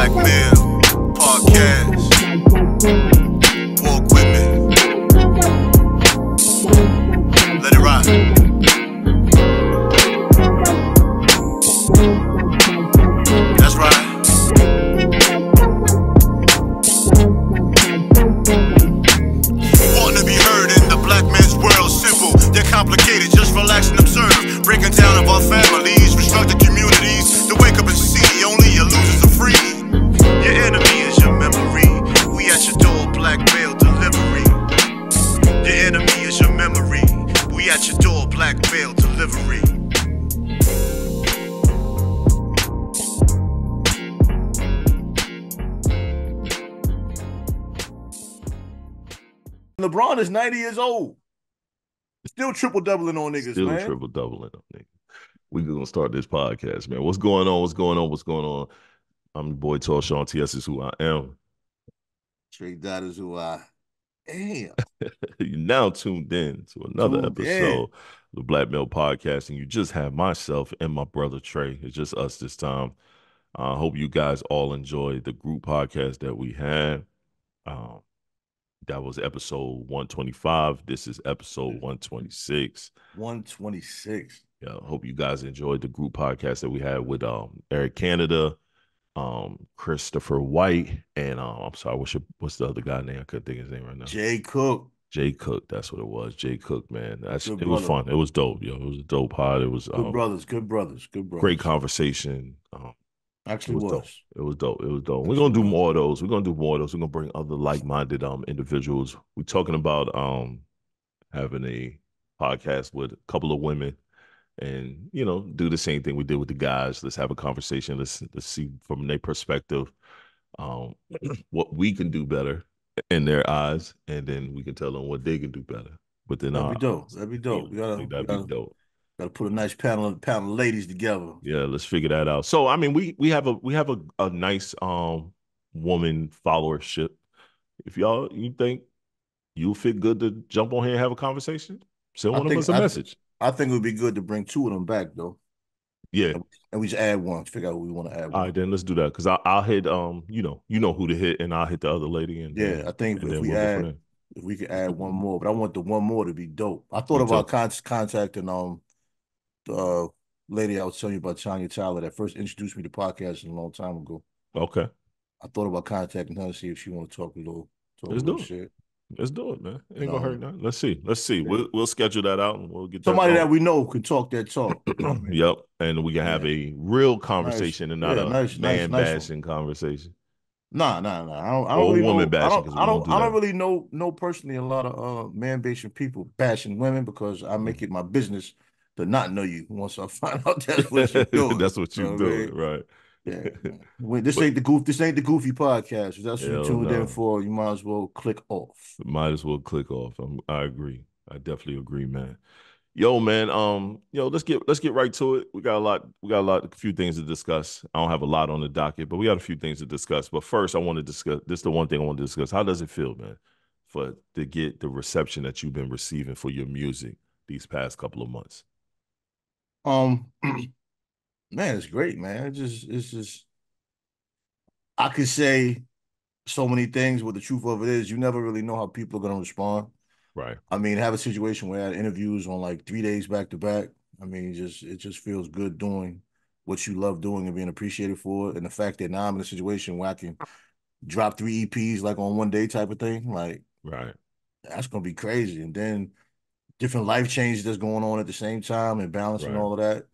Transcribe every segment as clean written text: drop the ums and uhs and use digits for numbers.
Black Male Podcast. Walk with me. Let it ride. That's right. Wanting to be heard in the black man's world. Simple, they're complicated. Just relax and observe. Breaking down of our families, restructured communities. To wake up and see only your losers are free. Your enemy is your memory. We at your door, black mail delivery. Your enemy is your memory. We at your door, black mail delivery. LeBron is 90 years old. Still triple-doubling on niggas, Still man. triple-doubling on niggas. We're going to start this podcast, man. What's going on? What's going on? What's going on? I'm your boy, TALLSHON. TS is who I am. Tre-Dot is who I am. You're now tuned in to another episode of the Black Male Podcast, and you just have myself and my brother, Trey. It's just us this time. I hope you guys all enjoyed the group podcast that we had. That was episode 125. This is episode 126. 126. Yeah, I hope you guys enjoyed the group podcast that we had with Eric Canada, Christopher White, and I'm sorry, what's the other guy name? I couldn't think of his name right now. Jay Cook. Jay Cook, that's what it was. Jay Cook, man. It was fun. It was dope, yo. It was a dope pod. It was good brothers. Great conversation. Actually it was dope. We're gonna do more of those. We're gonna bring other like-minded individuals. We're talking about having a podcast with a couple of women, and do the same thing we did with the guys. Let's have a conversation. Let's see from their perspective what we can do better in their eyes, and then we can tell them what they can do better. But then that'd be dope. That'd be dope. That'd be dope. Got to put a nice panel of ladies together. Yeah, let's figure that out. So, I mean, we have a nice woman followership. If you think you'll fit good to jump on here and have a conversation, send one of us a message. I think it would be good to bring two of them back though. Yeah, and we just add one. Figure out who we want to add. All right, then let's do that because I'll hit you know who to hit, and I'll hit the other lady. And I think if we could add one more, but I want the one more to be dope. I thought about contacting the lady I was telling you about, Tanya Tyler, that first introduced me to podcasting a long time ago. Okay. I thought about contacting her to see if she want to talk a little shit. Let's do it, man. Ain't gonna hurt nothing. Let's see. Yeah. We'll schedule that out and we'll get somebody that we know can talk that talk. Yep. And we can have a real conversation and not a man bashing conversation. Nah. I don't really woman bashing. I don't really know personally a lot of man bashing people bashing women because I make it my business to not know you once I find out that's what you're doing. That's what you're doing, right? Yeah. This ain't the goofy podcast. If that's what you tuned in for, you might as well click off. Might as well click off. I agree. I definitely agree, man. Yo, man. Let's get right to it. We got a few things to discuss. I don't have a lot on the docket, but we got a few things to discuss. But first, I want to discuss. This is the one thing I want to discuss. How does it feel, man, to get the reception that you've been receiving for your music these past couple of months? Man, it's great, man. It's just I could say so many things, but the truth of it is you never really know how people are gonna respond. Right. I mean, have a situation where I had interviews on like 3 days back to back. I mean, it just feels good doing what you love doing and being appreciated for it. And the fact that now I'm in a situation where I can drop 3 EPs like on one day type of thing, like right. That's gonna be crazy. And then different life changes that's going on at the same time and balancing all of that.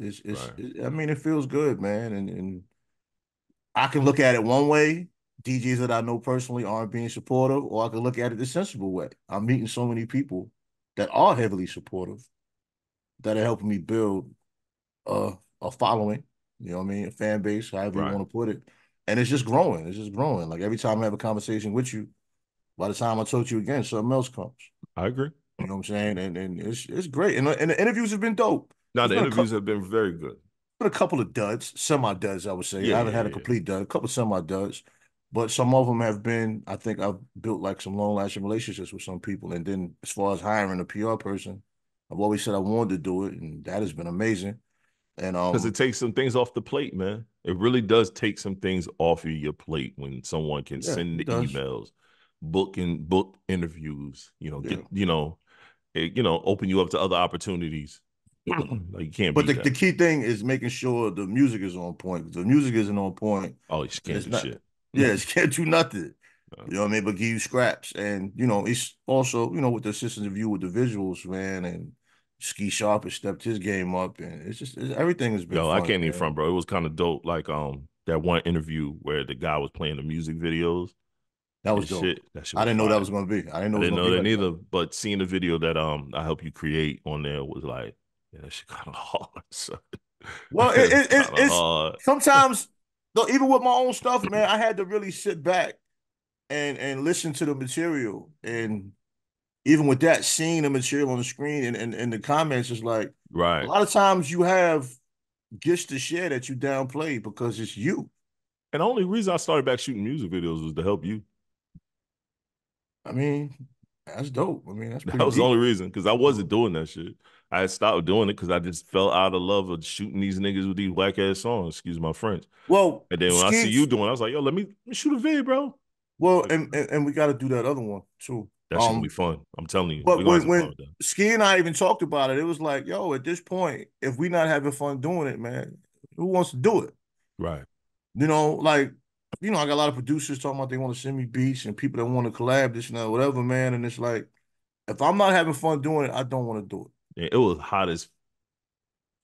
I mean, it feels good, man. And I can look at it one way, DJs that I know personally aren't being supportive, or I can look at it the sensible way. I'm meeting so many people that are heavily supportive that are helping me build a following, you know what I mean, a fan base, however you want to put it. And it's just growing. Like every time I have a conversation with you, by the time I talk to you again, something else comes. I agree. You know what I'm saying? And it's great. And the interviews have been dope. No, the interviews have been very good. Been a couple of duds, semi-duds, I would say. I haven't had a complete dud, a couple of semi-duds. But some of them have been, I think I've built like some long-lasting relationships with some people. And then as far as hiring a PR person, I've always said I wanted to do it, and that has been amazing. And because it takes some things off the plate, man. It really does take some things off of your plate when someone can Yeah, send it the does. emails, book interviews, Yeah. open you up to other opportunities. Like you can't But beat the that. key thing is making sure the music is on point. If the music isn't on point, Oh, you just then can't it's do not. shit. Yeah, it can't do nothing. No. You know what I mean? But give you scraps, and it's also with the assistance of you with the visuals, man, and Ski Sharp has stepped his game up, and everything has been Yo, I fun, can't even man. front, bro. It was kind of dope. Like that one interview where the guy was playing the music videos That was and dope. shit. That shit I was didn't know that fire. was gonna be. I didn't know I it was didn't gonna know be that like that. neither, but seeing the video that I helped you create on there was like, yeah, that shit kind of hard. So. Well, It's kind of it's hard. sometimes though, even with my own stuff, man, I had to really sit back and listen to the material, and even with that, seeing the material on the screen and the comments is like a Right. lot of times you have gifts to share that you downplay because it's you. And the only reason I started back shooting music videos was to help you. I mean, that's dope. I mean, that's That pretty was the deep. only reason because I wasn't doing that shit. I had stopped doing it because I just fell out of love of shooting these niggas with these whack ass songs. Excuse my French. Well, And then when I see you Skeets, doing it, I was like, yo, let me shoot a vid, bro. well, Like, and we got to do that other one too. that shit gonna be fun. I'm telling you, we're But gonna have when some fun when with that. Ski and I even talked about it, it was like, yo, at this point, if we not having fun doing it, man, who wants to do it? Right. Like, I got a lot of producers talking about they want to send me beats and people that want to collab, this and that, whatever, man. And it's like, if I'm not having fun doing it, I don't want to do it. And it was hot as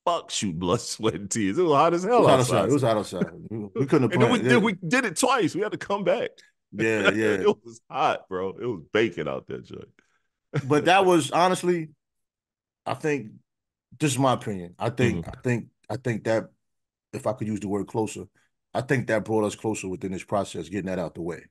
fuck, shoot blood, sweat, and tears. It was hot as It was hell hot outside. outside. It was hot outside. We couldn't have And then we planned did it. we did it twice. We had to come back. Yeah, yeah. It was hot, bro. It was baking out there, joint. But that was honestly, I think this is my opinion. I think, Mhm. I think, I think that if I could use the word closer, I think that brought us closer within this process, getting that out the way.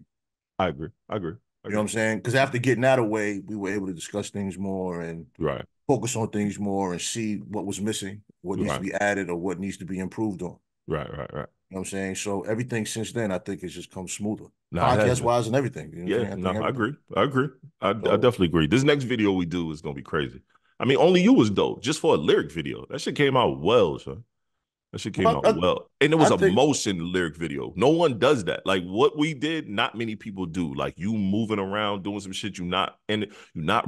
I agree. I agree. I You know what agree. I'm saying? Because after getting that away, we were able to discuss things more and Right. focus on things more and see what was missing, what needs to Right. be added, or what needs to be improved on. Right. Right. Right. You know what I'm saying? So everything since then, I think has just come smoother, No, it has podcast been. wise and everything. You know what I'm Yeah, saying? I no, think I everything. agree. I agree. I So, definitely agree. This next video we do is gonna be crazy. I mean, only you was dope, just for a lyric video. That shit came out well, son. That shit came well, out well. And it was I a think motion lyric video. No one does that. Like what we did, not many people do. Like you moving around, doing some shit, you're not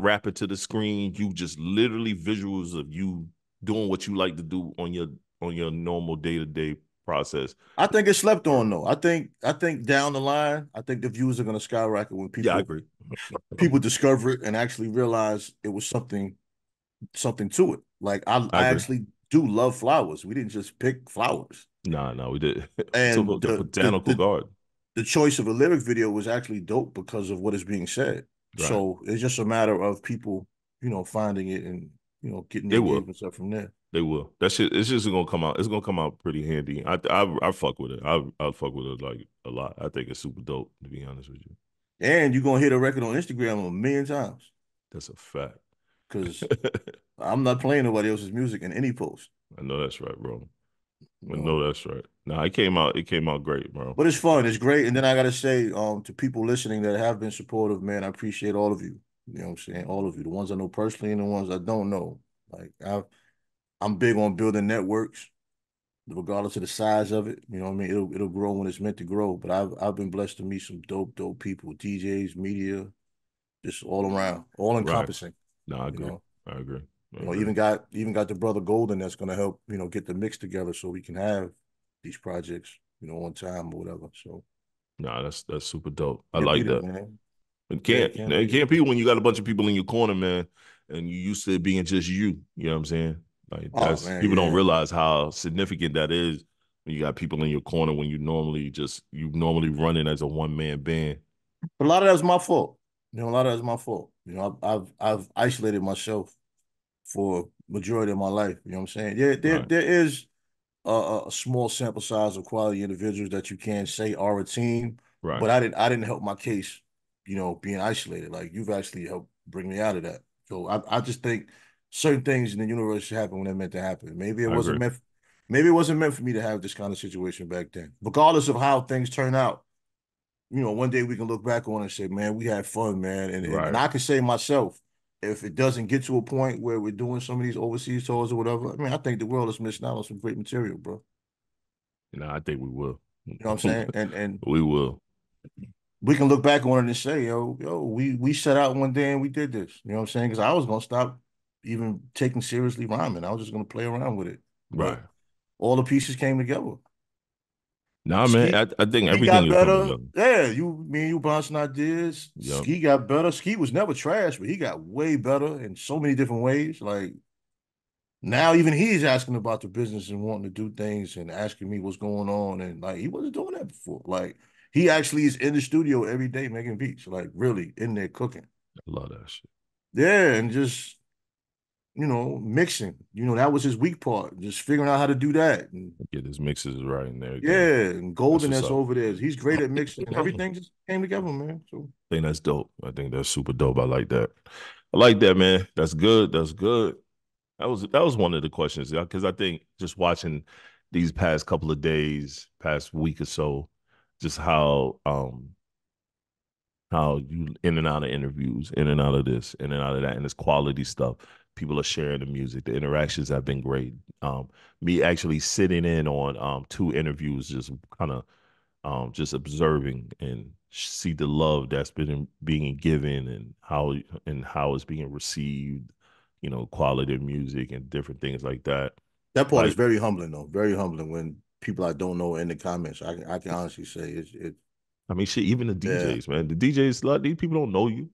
rapping to the screen. You just literally visuals of you doing what you like to do on your normal day-to-day process. I think it's slept on though. I think down the line, I think the views are gonna skyrocket when Yeah, I people agree. people discover it and actually realize it was something to it. Like I I agree. actually do love flowers. We didn't just pick flowers. Nah, we did. We took And out the botanical garden. the choice of a lyric video was actually dope because of what is being said. Right. So it's just a matter of people, finding it and getting the They will. engagements up from there. They will. That shit. It's just gonna come out. It's gonna come out pretty handy. I fuck with it. I fuck with it like a lot. I think it's super dope. To be honest with you, And you're gonna hit a record on Instagram a million times that's a fact. because I'm not playing nobody else's music in any post. I know that's right, bro. You I know, know that's right. Nah, it came out. It came out great, bro. but it's fun. It's great. And then I gotta say, to people listening that have been supportive, man, I appreciate all of you. You know what I'm saying? All of you, the ones I know personally and the ones I don't know. Like I'm big on building networks, regardless of the size of it. You know what I mean? It'll grow when it's meant to grow. But I've been blessed to meet some dope people, DJs, media, just all around, all Right. encompassing. No, I You agree. know, I agree. I you know, agree. even got the brother Golden that's gonna help, get the mix together so we can have these projects, on time or whatever. So Nah, that's super dope. I can't like beat it, that. man. Yeah, can't It beat it. can't be when you got a bunch of people in your corner, man, and you used to it being just you. You know what I'm saying? Like Oh that's man, people don't yeah. realize how significant that is when you got people in your corner when you normally running as a one man band. But a lot of that's my fault. A lot of that's my fault. I've isolated myself for majority of my life. You know what I'm saying? Yeah, Right, there is a small sample size of quality individuals that you can say are a team, right. but I didn't help my case, being isolated. Like you've actually helped bring me out of that. So I just think certain things in the universe happen when they're meant to happen. I agree. Maybe it wasn't meant for me to have this kind of situation back then. Regardless of how things turn out, one day we can look back on it and say, man, we had fun, man. And Right. I can say myself, if it doesn't get to a point where we're doing some of these overseas tours or whatever, I mean, I think the world is missing out on some great material, bro. I think we will. You know what I'm saying? And we will. we can look back on it and say, we set out one day and we did this. You know what I'm saying? Because I was gonna stop even taking seriously rhyming. I was just gonna play around with it. But Right. all the pieces came together. Nah, man, Ski, I think Ski everything got is coming better. together. Yeah, me and you bouncing ideas. Yep. Ski got better. Ski was never trash, but he got way better in so many different ways. Like now, even he's asking about the business and wanting to do things and asking me what's going on. And like he wasn't doing that before. Like he actually is in the studio every day making beats, like really in there cooking. I love that shit. Yeah, and just mixing. That was his weak part. Just figuring out how to do that. And Get his mixes right and everything. yeah, and That's Golden what's that's up. over there. He's great at mixing, and everything just came together, man. So I think that's dope. I think that's super dope. I like that. I like that, man. That's good. That's good. That was one of the questions because I think just watching these past couple of days, past week or so, just how you in and out of interviews, in and out of this, in and out of that, and it's quality stuff. People are sharing the music. The interactions have been great. Me actually sitting in on 2 interviews, just kind of just observing and see the love that's been being given and how it's being received. Quality of music and different things like that. that part is Like, very humbling, though. Very humbling when people I don't know in the comments. I can honestly say it. I mean, shit, even the Yeah, DJs, man. The DJs, like, these people don't know you.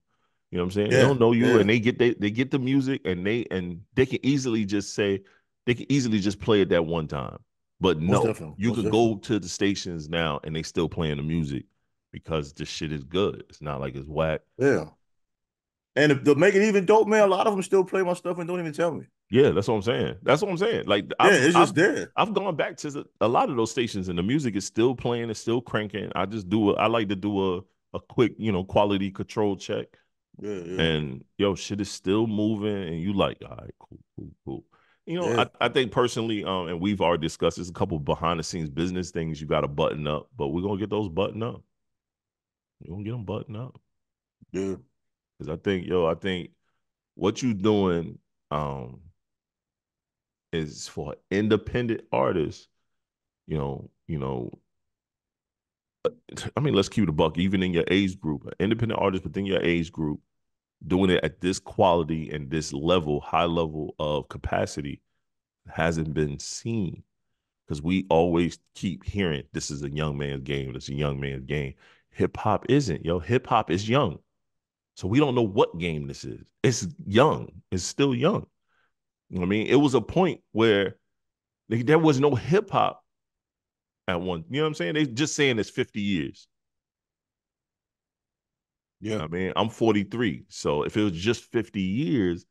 You know what I'm saying? They yeah, don't know you, yeah. and they get the music, and they can easily just say they can easily just play it that one time. But Most no, definitely, you most could definitely. go to the stations now, and they still playing the music because the shit is good. It's not like it's whack. Yeah, and to make it even dope, man, a lot of them still play my stuff and don't even tell me. Yeah, that's what I'm saying. That's what I'm saying. Like Yeah, I've it's I've just there. I've gone back to a lot of those stations, and the music is still playing. It's still cranking. I like to do a quick quality control check. Yeah, yeah, And yo, shit is still moving, and you like, all right, cool, cool, cool. yeah, I think personally, and we've already discussed there's a couple behind the scenes business things you got to button up, but we're gonna get those buttoned up. We're gonna get them buttoned up yeah. because I think what you doing, is for independent artists. You know. I mean, let's keep it a buck. Even in your age group, an independent artist within your age group doing it at this quality and this level, high level of capacity, hasn't been seen because we always keep hearing this is a young man's game. This is a young man's game. Hip hop isn't, yo. Hip hop is young. So we don't know what game this is. It's young. It's still young. You know what I mean? It was a point where there was no hip hop at one. You know what I'm saying? They just saying it's 50 years. Yeah. I mean, I'm 43. So if it was just 50 years,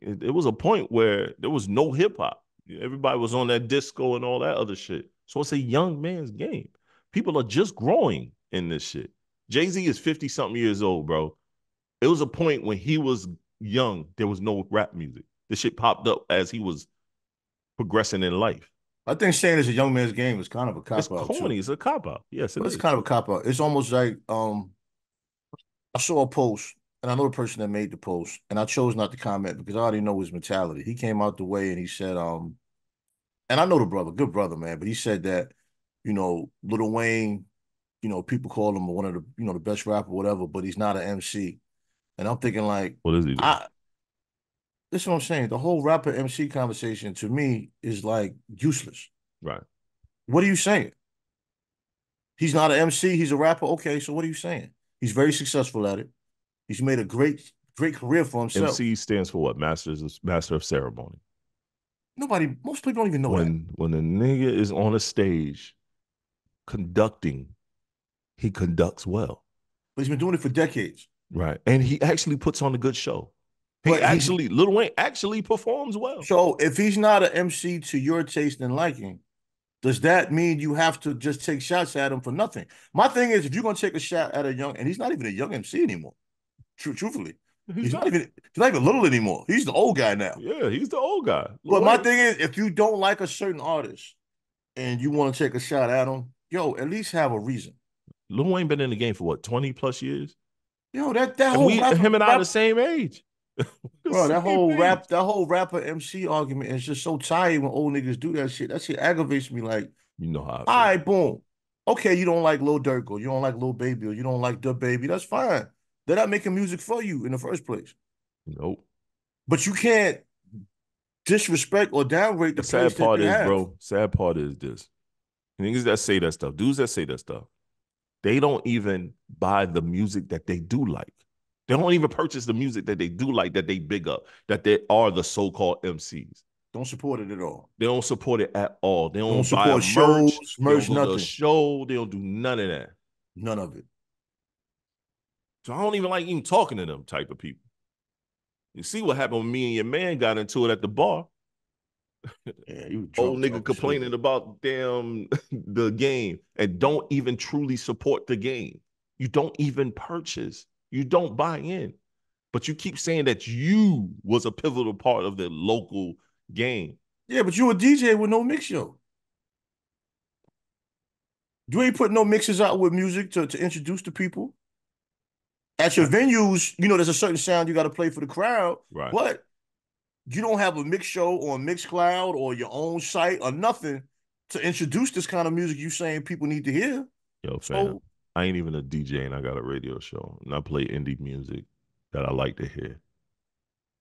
it was a point where there was no hip hop. Everybody was on that disco and all that other shit. So it's a young man's game. People are just growing in this shit. Jay-Z is 50 something years old, bro. It was a point when he was young, there was no rap music. This shit popped up as he was progressing in life. I think saying it's a young man's game is kind of a It's cop out too. corny. It's a cop out. Yes, it But it's is. kind of a cop out. It's almost like I saw a post, and I know the person that made the post, and I chose not to comment because I already know his mentality. He came out the way and he said, and I know the brother, good brother, man, but he said that, Lil Wayne, people call him one of the, the best rapper, whatever, but he's not an MC. And I'm thinking like, What does he do? this is what I'm saying. The whole rapper MC conversation to me is like useless. Right. What are you saying? He's not an MC. He's a rapper. Okay, so what are you saying? He's very successful at it. He's made a great, great career for himself. MC stands for what? Master of ceremony. Most people don't even know that. When a nigga is on a stage conducting, he conducts well. But he's been doing it for decades. Right. And he actually puts on a good show. But he's Lil Wayne actually performs well. so if he's not an MC to your taste and liking, does that mean you have to just take shots at him for nothing? My thing is, if you're gonna take a shot at a young, and he's not even a young MC anymore. Truthfully, He's not. He's not even little anymore. He's the old guy now. Yeah, he's the old guy. But my thing is, if you don't like a certain artist and you want to take a shot at him, at least have a reason. Lil Wayne been in the game for what, 20 plus years? That And whole him and I are the same age. Bro, that whole rapper MC argument is just so tired when old niggas do that shit. That shit aggravates me. Like, You know how I All feel. right, boom. Okay, you don't like Lil Durk, or you don't like Lil Baby, or you don't like the Baby. That's fine. They're not making music for you in the first place. Nope. But you can't disrespect or downgrade the The place sad that part they is, have. bro, sad part is this. Niggas that say that stuff, dudes that say that stuff, they don't even buy the music that they do like. They don't even purchase the music that they do like, that they big up, that they are the so-called MCs. Don't support it at all. They don't support it at all. They Don't don't buy a support shows, merch. They don't merch, go to a nothing. show. They don't do none of that. None of it. So I don't even like even talking to them type of people. You see what happened when me and your man got into it at the bar. Yeah, you Old drunk nigga talking shit. complaining about damn the game and don't even truly support the game. You don't even purchase. You don't buy in. But you keep saying that you was a pivotal part of the local game. Yeah, but you a DJ with no mix show. You ain't put no mixes out with music to introduce the people. At your venues, you know, there's a certain sound you got to play for the crowd, Right. but you don't have a mix show on Mixcloud or your own site or nothing to introduce this kind of music you saying people need to hear. Yo, fam, So I ain't even a DJ and I got a radio show and I play indie music that I like to hear.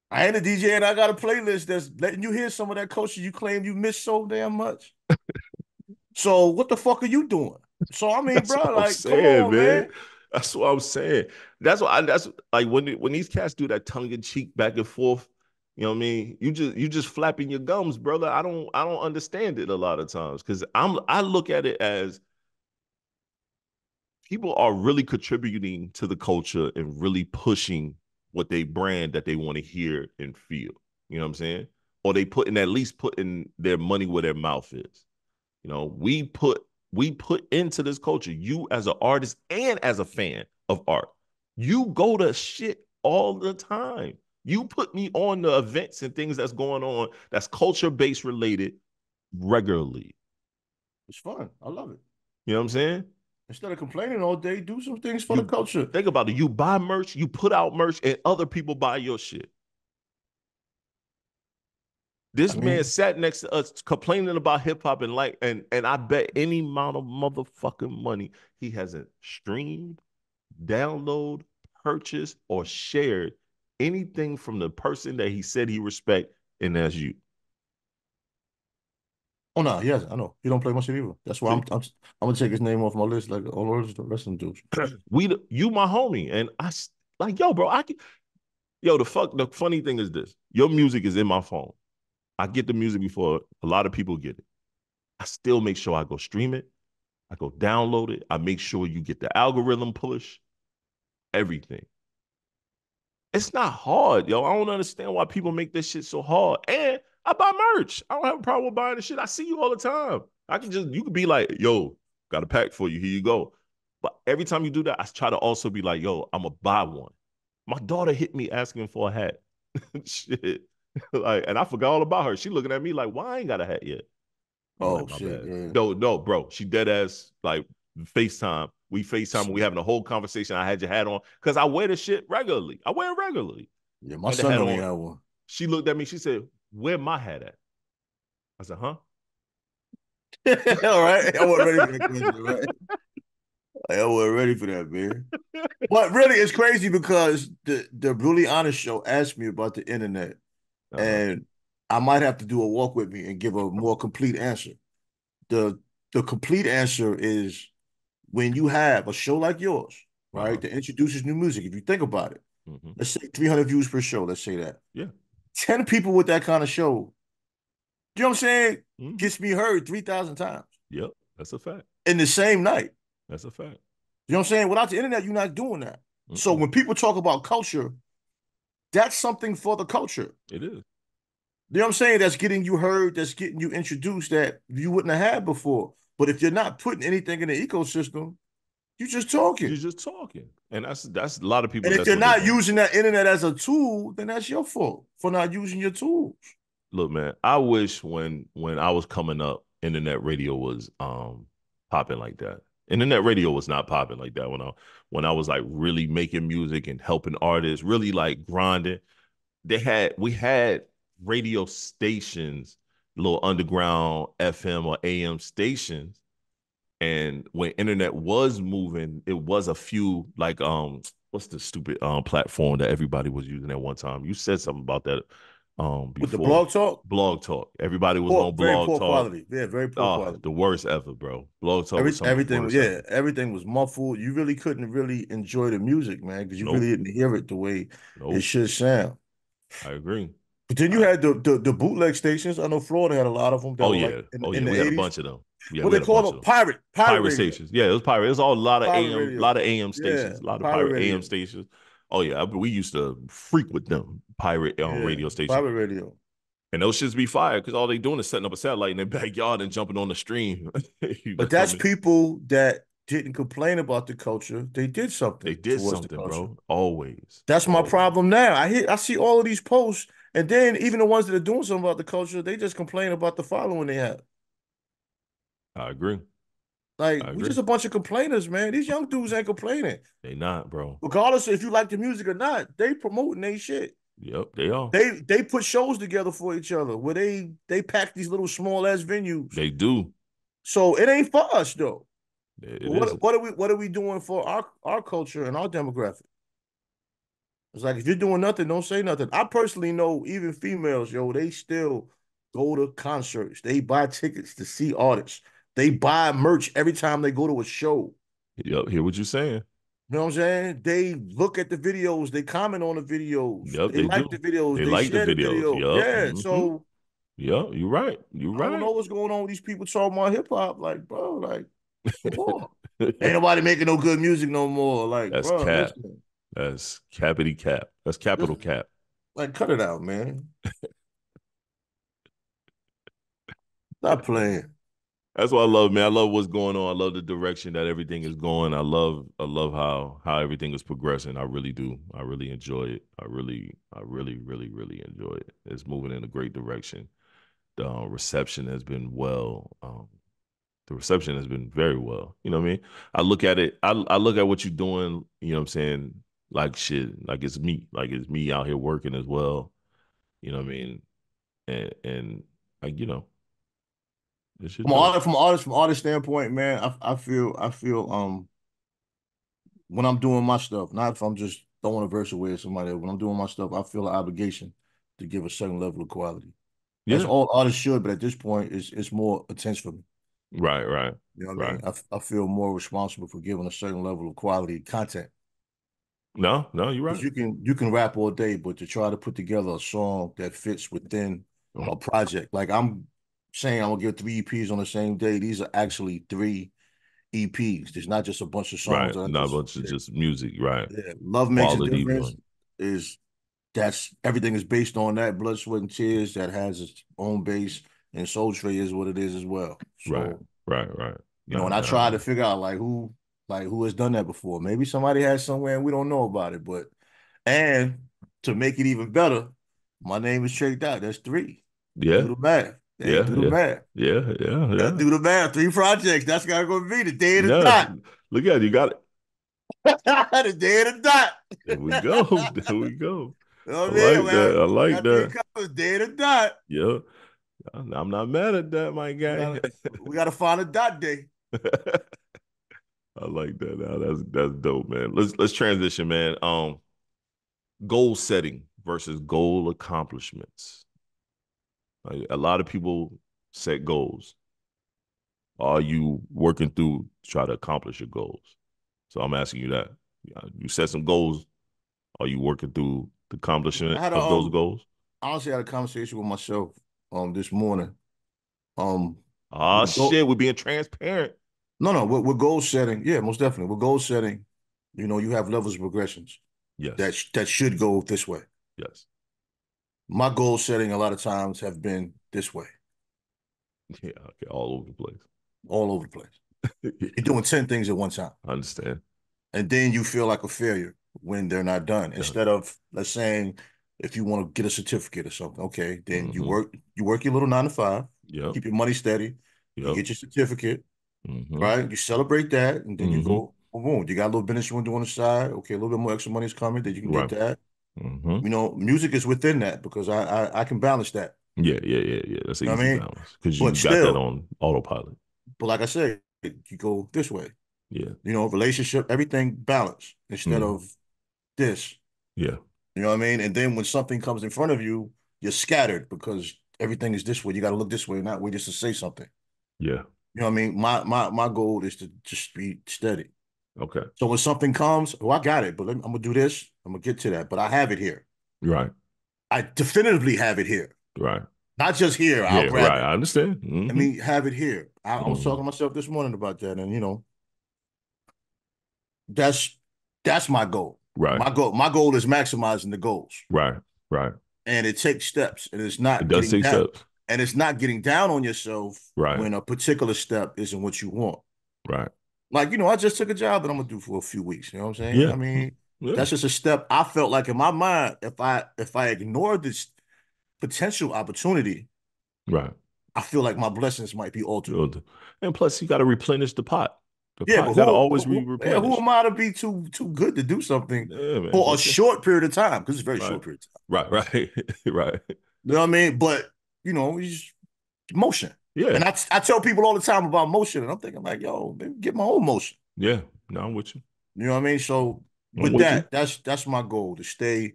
I ain't a DJ and I got a playlist that's letting you hear some of that culture you claim you miss so damn much. So what the fuck are you doing? So I mean, That's bro, what I'm like, come saying, on, man. man. That's what I'm saying. That's like when these cats do that tongue in cheek back and forth, you know what I mean? You just flapping your gums, brother. I don't understand it a lot of times because I look at it as people are really contributing to the culture and really pushing what they brand that they want to hear and feel. You know what I'm saying? Or they at least putting their money where their mouth is. You know, we put into this culture. You as an artist and as a fan of art, you go to shit all the time. You put me on the events and things that's going on that's culture based related regularly. It's fun. I love it. You know what I'm saying? Instead of complaining all day, do some things for the You culture. think about it. You buy merch, you put out merch, and other people buy your shit. I This man mean, sat next to us complaining about hip hop and I bet any amount of motherfucking money he hasn't streamed, download, purchased, or shared anything from the person that he said he respect, and that's you. oh no, he hasn't. I know he don't play much either. That's why See, I'm gonna take his name off my list like all the rest of them dudes. you my homie, and like yo, bro. The funny thing is this: your music is in my phone. I get the music before a lot of people get it. I still make sure I go stream it. I go download it. I make sure you get the algorithm push, everything. It's not hard, yo. I don't understand why people make this shit so hard. And I buy merch. I don't have a problem with buying the shit. I see you all the time. You could be like, yo, got a pack for you. Here you go. But every time you do that, I try to also be like, yo, I'm gonna buy one. My daughter hit me asking for a hat. Shit. Like, and I forgot all about her. She looking at me like, why I ain't got a hat yet? I'm Oh like, my shit, bad. yeah. No, no, bro. She dead ass like FaceTime. We FaceTime and we having a whole conversation. I had your hat on because I wear the shit regularly. I wear it regularly. Yeah, my I had the son hat don't even on. have one. She looked at me. She said, "Where my hat at?" I said, "Huh?" All right, I wasn't ready for that question, right? I wasn't ready for that, man. But really, it's crazy because the Really Honest show asked me about the internet, and I might have to do a walk with me and give a more complete answer. The the complete answer is when you have a show like yours, right, that introduces new music. If you think about it, let's say 300 views per show. Let's say that. Yeah. 10 people with that kind of show, you know what I'm saying? Gets me heard 3,000 times. Yep, that's a fact. In the same night. That's a fact. You know what I'm saying? Without the internet, you're not doing that. So when people talk about culture, that's something for the culture. It is. You know what I'm saying? That's getting you heard, that's getting you introduced that you wouldn't have had before. But if you're not putting anything in the ecosystem, you're just talking. You're just talking. And that's a lot of people. And if That's you're what not using that internet as a tool, then that's your fault for not using your tools. Look, man, I wish when I was coming up, internet radio was popping like that. Internet radio was not popping like that when I was like really making music and helping artists, really like grinding. We had radio stations, little underground FM or AM stations. And when internet was moving, it was a few like what's the stupid platform that everybody was using at one time? You said something about that With the before. Blog Talk, Blog Talk. Everybody was on very Blog poor Talk. quality. Yeah, very poor Oh, quality. the worst ever, bro. Blog Talk was some of the Everything was, worst yeah, ever. everything was muffled. You really couldn't really enjoy the music, man, because you Nope. really didn't hear it the way it Nope. should sound. I agree. But then you I, had the bootleg stations. I know Florida had a lot of them that oh were like yeah. in Oh in yeah. the We had a 80s. bunch of them. Yeah, What we they had a call bunch of them? them. Pirate Pirate radio. stations. Yeah, it was pirate. It was all a lot of Pirate AM, a radio. lot of AM Yeah, stations, a lot of pirate pirate AM radio. stations. Oh yeah, we used to frequent them pirate Yeah, radio stations. pirate radio. And those shits be fired because all they doing is setting up a satellite in their backyard and jumping on the stream. You know But what I that's mean? people that didn't complain about the culture. They did They something did towards the something, culture. bro. Always. That's my Always. problem now. I see all of these posts, and then even the ones that are doing something about the culture, they just complain about the following they have. I agree. Like I we agree. just a bunch of complainers, man. These young dudes ain't complaining, They not, bro. regardless if you like the music or not. They promoting their shit. Yep, they are. They put shows together for each other where they pack these little small ass venues. They do. So it ain't for us though. It What isn't. what are we doing for our culture and our demographic? It's like if you're doing nothing, don't say nothing. I personally know even females, yo, they still go to concerts. They buy tickets to see artists. They buy merch every time they go to a show. Yep, hear what you're saying. You know what I'm saying? They look at the videos, they comment on the videos, Yep, they they like do. the videos, They they like the share the videos. videos. Yep. Yeah. Mm-hmm. So Yep, you're right. You're I don't right. know what's going on with these people talking about hip hop. Like, bro, like, come on. Ain't nobody making no good music no more. Like, That's bro, cap. listen, That's cappity cap. That's capital just cap. like cut it out, man. Stop playing. That's what I love, man. I love what's going on. I love the direction that everything is going. I love how everything is progressing. I really do. I really enjoy it. I really enjoy it. It's moving in a great direction. The reception has been well. The reception has been very well. You know what I mean? I look at it. I look at what you're doing. You know what I'm saying? Like shit. Like it's me. Like it's me out here working as well. You know what I mean? And like this shit dope. From artist standpoint, man, I feel when I'm doing my stuff, not if I'm just throwing a verse away at somebody else, when I'm doing my stuff, I feel an obligation to give a certain level of quality. That's Yeah. all artists should, but at this point, it's more intense for me. Right. Right. You know what I Right. mean? I feel more responsible for giving a certain level of quality content. No, no, you're Because right. you can rap all day, but to try to put together a song that fits within a project, like I'm saying, I'm gonna give 3 EPs on the same day. These are actually 3 EPs. There's not just a bunch of songs Right. that I Not a just bunch of just music. Right. yeah. Love Makes a Quality, Difference bro. is that's everything is based on that blood, sweat, and tears that has its own base, and Soul Tray is what it is as well. Right. So Right. Right. and Nah, I nah, try to nah. figure out like who has done that before. Maybe somebody has somewhere and we don't know about it, but and to make it even better, my name is Tre-Dot. That's three. Yeah. Do the math. Hey, Yeah. do the Yeah. math. Yeah. Yeah. Yeah. Do the math. 3 projects. That's gotta go be the day of the No. dot. Look at it. You got it. The day of the dot. There we go. There we go. You know I what I mean? like that. I We like got three that. colors. Day of the dot. Yeah. I'm not mad at that, my We guy. gotta we gotta find a dot day. I like that. Now that's dope, man. Let's transition, man. Goal setting versus goal accomplishments. Like, a lot of people set goals. Are you working through to try to accomplish your goals? So I'm asking you that. You set some goals. Are you working through the I accomplishment had a of those goals? honestly had a conversation with myself this morning. Um Ah, with go, shit, we're being transparent. no, with goal setting, yeah, most definitely. With goal setting, you have levels of progressions Yes, that should go this way. yes. My goal setting a lot of times have been this way, Yeah, okay, all over the place. all over the place. Yeah, You're doing 10 things at one time. I understand. And then you feel like a failure when they're not done. Done. Instead of, let's say, if you want to get a certificate or something, okay, then Mm-hmm. you work your little 9 to 5, Yep. keep your money steady, you Yep. get your certificate, Mm-hmm. right? You celebrate that, and then you Mm-hmm. go, boom, boom. You got a little business you want to do on the side. Okay, a little bit more extra money is coming, then you can get Right. that. Mm-hmm. Music is within that because I can balance that. Yeah. That's an You know what easy I mean? balance because But you got that still, on autopilot. but like I said, you go this way. Yeah. You know, relationship, everything balanced instead Mm. of this. Yeah. You know what I mean? And then when something comes in front of you, you're scattered because everything is this way. You got to look this way, not way, just to say something. Yeah. You know what I mean? My goal is to just be steady. Okay. So when something comes, oh, I got it, but I'm gonna do this. I'm gonna get to that, but I have it here. Right. I definitively have it here. Right. Not just here. I'll Yeah. grab Right. it. I understand. Let me have it here. I was talking Hmm. to myself this morning about that, and you know, that's that's my goal. Right. My goal is maximizing the goals. Right. Right. And it takes steps, and It does take steps. it's not getting down on yourself Right. when a particular step isn't what you want. Right. Like, you know, I just took a job that I'm gonna do for a few weeks. You know what I'm saying? Yeah. I mean, Yeah. that's just a step. I felt like in my mind, if I ignore this potential opportunity, Right. I feel like my blessings might be altered. And plus, you got to replenish the pot. The Yeah, pot but got to always be who replenished. am I to be too good to do something Yeah, man. for a Just short period of time? Because it's a very right. short period of time. Right. Right. You know what I mean? But you know, it's motion. Yeah. And I tell people all the time about motion, and I'm thinking like, yo, maybe get my own motion. Yeah. No, I'm with you. You know what I mean? So I'm with with you. that, that's my goal, to stay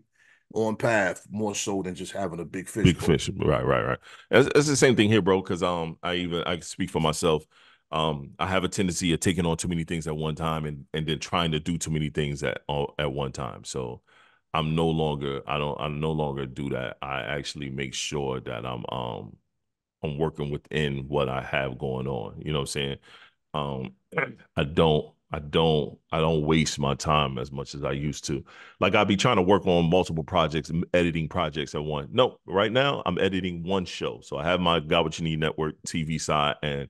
on path more so than just having a big fish Big bowl. fish. Right. It's the same thing here, bro. Because I speak for myself. I have a tendency of taking on too many things at one time and then trying to do too many things at one time. So I no longer do that. I actually make sure that I'm working within what I have going on. You know what I'm saying? Um, I don't waste my time as much as I used to. Like I'd be trying to work on multiple projects, editing projects at one. No, right now I'm editing one show. So I have my Got What You Need Network TV side, and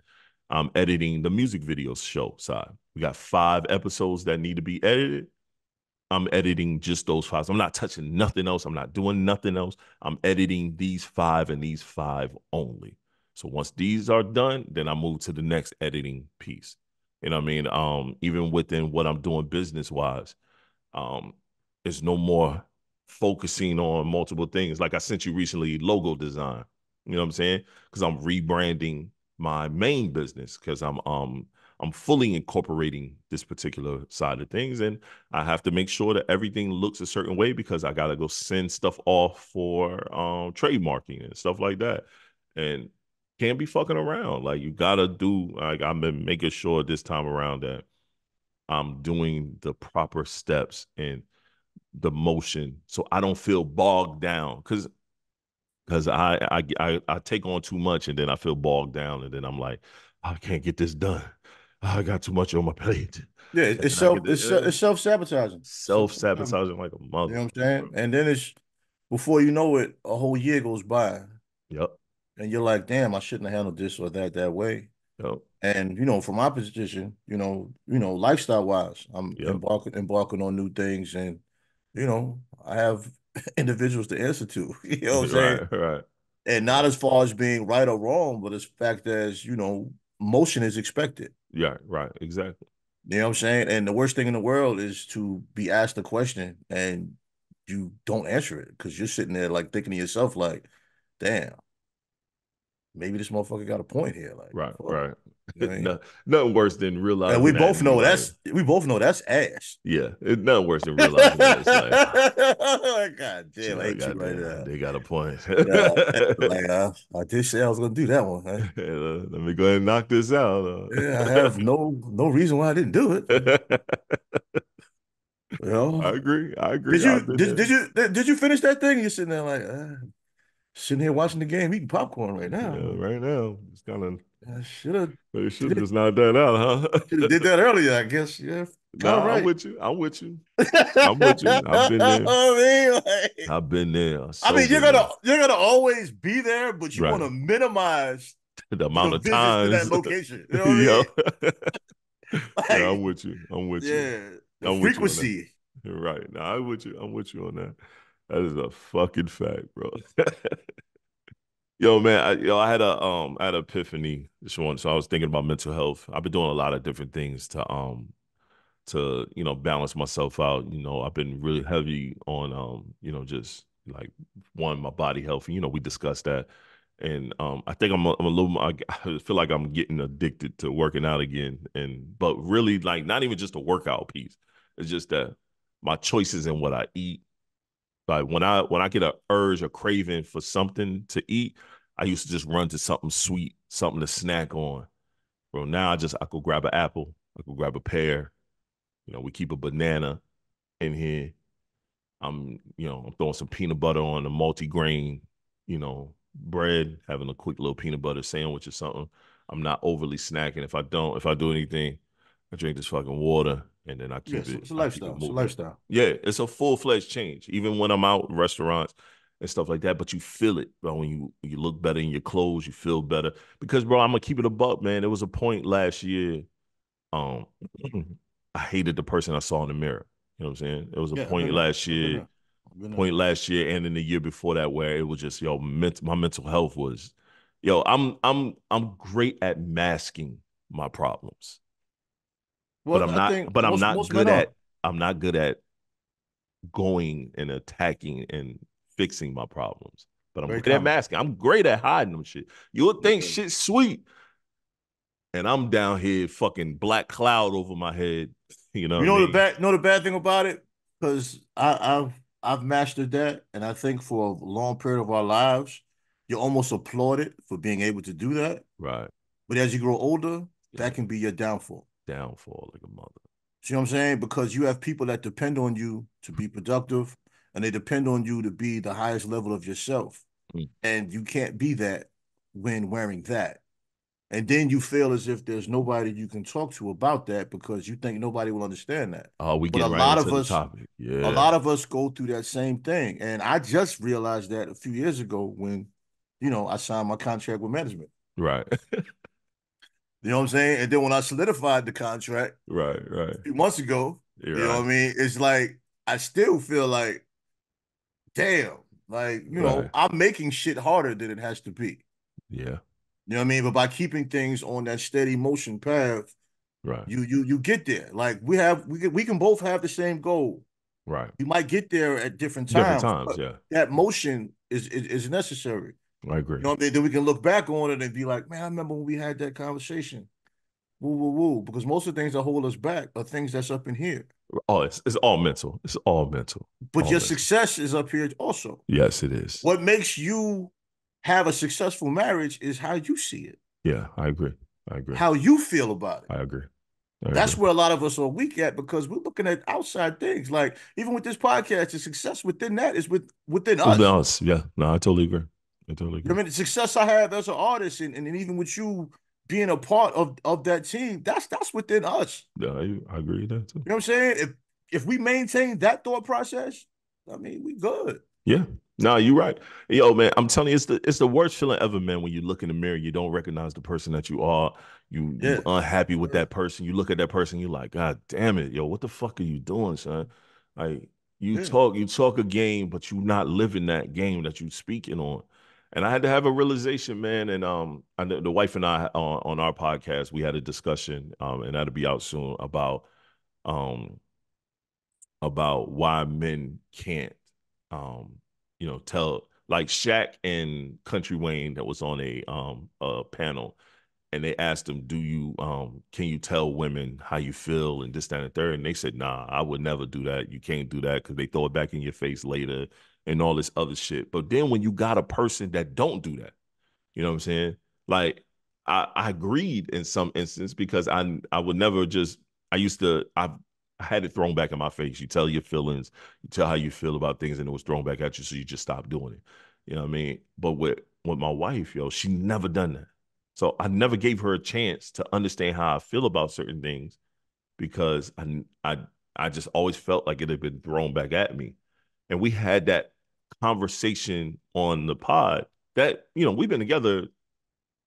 I'm editing the music videos show side. We got 5 episodes that need to be edited. I'm editing just those 5. I'm not touching nothing else. I'm not doing nothing else. I'm editing these 5 and these 5 only. So once these are done, then I move to the next editing piece. You know what I mean? Even within what I'm doing business wise, um, it's no more focusing on multiple things. Like I sent you recently logo design. You know what I'm saying? Because I'm rebranding my main business because I'm fully incorporating this particular side of things, and I have to make sure that everything looks a certain way because I gotta go send stuff off for trademarking and stuff like that, and can't be fucking around. Like you gotta do. Like I've been making sure this time around that I'm doing the proper steps and the motion so I don't feel bogged down because I take on too much and then I feel bogged down and then I'm like I can't get this done. I got too much on my plate. Yeah, And then I get it's self-sabotaging. self-sabotaging like a You know what mother. I'm saying? And then it's before you know it, a whole year goes by, Yep. and you're like, damn, I shouldn't have handled this or that way. Yep. And you know, from my position, lifestyle wise, I'm Yep. embarking on new things, and you know, I have individuals to answer to. You know what I'm saying? Right. And not as far as being right or wrong, but as fact as motion is expected. Yeah, right. Exactly. You know what I'm saying? And the worst thing in the world is to be asked a question and you don't answer it because you're sitting there like thinking to yourself, like, damn, maybe this motherfucker got a point here. Like, Right, fuck. right. You know what I mean? No, nothing worse than And realizing that and you like, we both know that's ass. yeah, nothing worse than realizing that it's like, God you damn, I know, hate you right goddamn, now. they got a point. Yeah, like I did say I was gonna do that one. Huh? Let me go ahead and knock this out. Yeah, I have no reason why I didn't do it. You I know, agree. I did agree. you I've been there. did you finish that thing? You're sitting there like sitting here watching the game, eating popcorn right Yeah, now. right now. It's kind of, I should have they should did have it. just knocked that out, Should have huh? did that earlier, I guess. Yeah, kind of Nah, I'm right. with you. I'm with you. I'm with you. I've been there. I mean, like, I've been there. I've I so mean, been there. you're gonna always be there, but you want Right. to minimize The the amount of visits to that times. location. You know what I Yeah. mean? Yeah, I'm Like, with you. I'm with you. yeah, the I'm with you on that. frequency. You're right. No, I'm with you. I'm with you on that. That is a fucking fact, bro. Yo, man, I had I had an epiphany this one. So I was thinking about mental health. I've been doing a lot of different things to balance myself out. I've been really heavy on just like one, my body health. And we discussed that. And I think I'm a little. I feel like I'm getting addicted to working out again, but really like not even just a workout piece. It's just that my choices in what I eat. Like when I get a urge or craving for something to eat, I used to just run to something sweet, something to snack on. Bro, now I go grab an apple, I go grab a pear. We keep a banana in here. I'm throwing some peanut butter on a multi-grain, bread, having a quick little peanut butter sandwich or something. I'm not overly snacking. If I do anything, I drink this fucking water and then It's a I keep it lifestyle. It's a moving. lifestyle. Yeah, it's a full-fledged change. Even when I'm out in restaurants and stuff like that, but you feel it, bro. When you look better in your clothes, you feel better. Because, bro, I'm gonna keep it a buck, man. There was a point last year. Um, I hated the person I saw in the mirror. You know what I'm saying? There was a Yeah, I've point been there. last I've been year there. I've been there. point last year and in the year before that where it was just my mental health was I'm great at masking my problems, but Well, I think I'm not most men good are. at I'm not good at going and attacking and fixing my problems. But I'm Very great at common. masking. I'm great at hiding them shit. You would think Yeah. shit's sweet, and I'm down here fucking black cloud over my head. You know You what I know mean? the bad thing about it, because I've mastered that, and I think for a long period of our lives, you're almost applauded for being able to do that. Right. But as you grow older, Yeah. that can be your downfall. Downfall like a mother. See what I'm saying? Because you have people that depend on you to be productive, and they depend on you to be the highest level of yourself, Mm. and you can't be that when wearing that. And then you feel as if there's nobody you can talk to about that because you think nobody will understand that. Oh, we But getting right into the topic. a Yeah. lot of us go through that same thing. And I just realized that a few years ago when, I signed my contract with management. Right. You know what I'm saying? And then when I solidified the contract Right, right. a few months ago, You're you know right. what I mean? It's like I still feel like, damn, like, Right. I'm making shit harder than it has to be. Yeah. You know what I mean? But by keeping things on that steady motion path, Right. you get there. Like we can both have the same goal. Right. You might get there at different Different times, times. but Yeah. that motion is necessary. I agree. You know what I mean? Then we can look back on it and be like, man, I remember when we had that conversation. Woo, woo, woo. Because most of the things that hold us back are things that's up in here. Oh, it's all mental. It's all mental. But All your mental. success is up here also. Yes, it is. What makes you have a successful marriage is how you see it, Yeah, I agree. I agree. how you feel about it. I agree. I That's agree. where a lot of us are weak at because we're looking at outside things. Like even with this podcast, the success within that is within With us. us, yeah. No, I totally agree. I totally You know agree. what I mean? The success I have as an artist and even with you being a part of that team, that's within us. Yeah, I agree with that too. You know what I'm saying? If we maintain that thought process, I mean, we good. Yeah. No, you're right. Yo, man, I'm telling you, it's the worst feeling ever, man, when you look in the mirror, you don't recognize the person that you are. You Yeah. unhappy with that person. You look at that person, you're like, God damn it, yo, what the fuck are you doing, son? Like Yeah. you talk a game, but you're not living that game that you speaking on. And I had to have a realization, man. And the wife and I on our podcast, we had a discussion, and that'll be out soon um about why men can't tell like Shaq and Country Wayne that was on a panel and they asked him, do you can you tell women how you feel and this, that, and the third? And they said, nah, I would never do that. You can't do that because they throw it back in your face later and all this other shit. But then when you got a person that don't do that, you know what I'm saying? Like I agreed in some instance because I would never just I used to I had it thrown back in my face. You tell your feelings, you tell how you feel about things, and it was thrown back at you, so you just stop doing it. You know what I mean? But with my wife, yo, she never done that. So I never gave her a chance to understand how I feel about certain things because I just always felt like it had been thrown back at me. And we had that conversation on the pod that, we've been together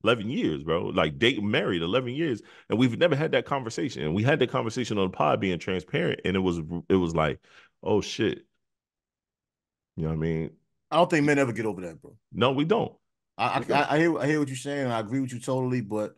11 years, bro. Like dating, married 11 years. And we've never had that conversation. And we had that conversation on the pod being transparent. And it was like, oh shit. You know what I mean? I don't think men ever get over that, bro. No, we don't. I, We don't. I, I hear what you're saying, and I agree with you totally. But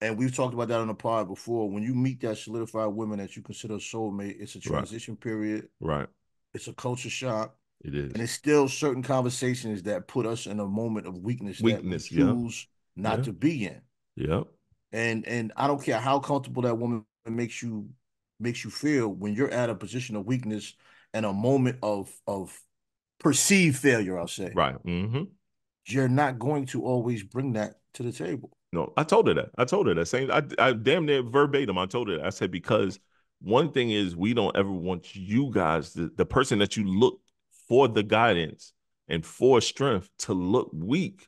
and we've talked about that on the pod before. When you meet that solidified women that you consider a soulmate, it's a Right. transition period. Right. It's a culture shock. It is. And it's still certain conversations that put us in a moment of weakness that we Yeah. choose not to be in. Yeah. And I don't care how comfortable that woman makes you feel when you're at a position of weakness and a moment of perceived failure, I'll say. Right. Mm-hmm. You're not going to always bring that to the table. No, I told her that. I told her that same. I damn near verbatim. I told her that. I said, because one thing is, we don't ever want you guys, the person that you look for the guidance and for strength, to look weak.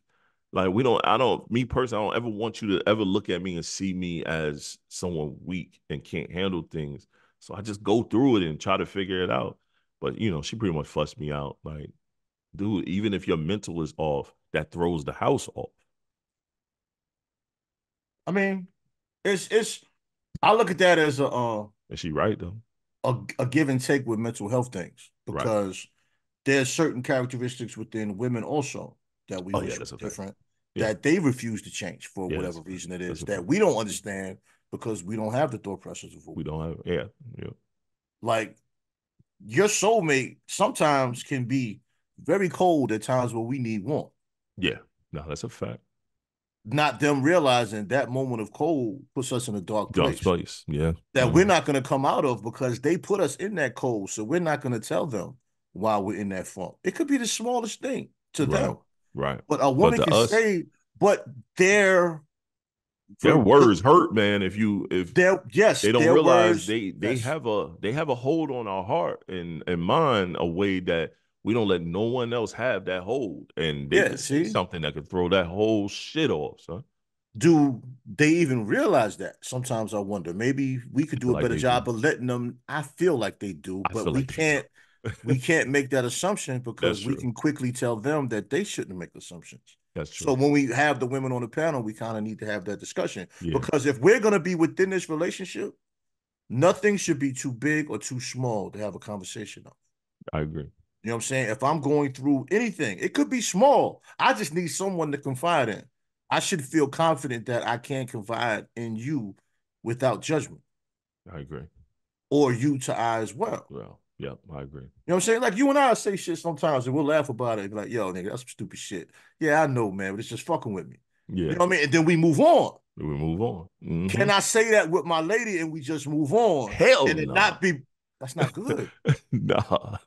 Like, me personally, I don't ever want you to ever look at me and see me as someone weak and can't handle things. So I just go through it and try to figure it out. But, she pretty much fussed me out. Like, dude, even if your mental is off, that throws the house off. I mean, it's I look at that as Is she right though? A give and take with mental health things, Right. because there's certain characteristics within women also that we that's different yeah. that they refuse to change for whatever reason it is that we don't understand because we don't have the thought process of we don't have. Yeah. Like, your soulmate sometimes can be very cold at times where we need warmth. Yeah, no, that's a fact. Not them realizing that moment of cold puts us in a dark place. Yeah. That we're not going to come out of because they put us in that cold. So we're not going to tell them why we're in that funk. It could be the smallest thing to them. Right. But a woman can say, but their words hurt, man. If they don't realize words, they have a hold on our heart and mind, a way that we don't let no one else have that hold, and they can see something that could throw that whole shit off, son. Do they even realize that? Sometimes I wonder. Maybe we could do a better job of letting them. I feel like they do, but we can't. We can't make that assumption because we can quickly tell them that they shouldn't make assumptions. That's true. So when we have the women on the panel, we kind of need to have that discussion. Because if we're going to be within this relationship, nothing should be too big or too small to have a conversation of. I agree. You know what I'm saying? If I'm going through anything, it could be small. I just need someone to confide in. I should feel confident that I can confide in you without judgment. I agree. Or you to I as well. Well, yeah, I agree. You know what I'm saying? Like, you and I say shit sometimes and we'll laugh about it and be like, yo, nigga, that's some stupid shit. Yeah, I know, man, but it's just fucking with me. Yeah. You know what I mean? And then we move on. We move on. Mm-hmm. Can I say that with my lady and we just move on? Hell and it not be that's not good. Nah.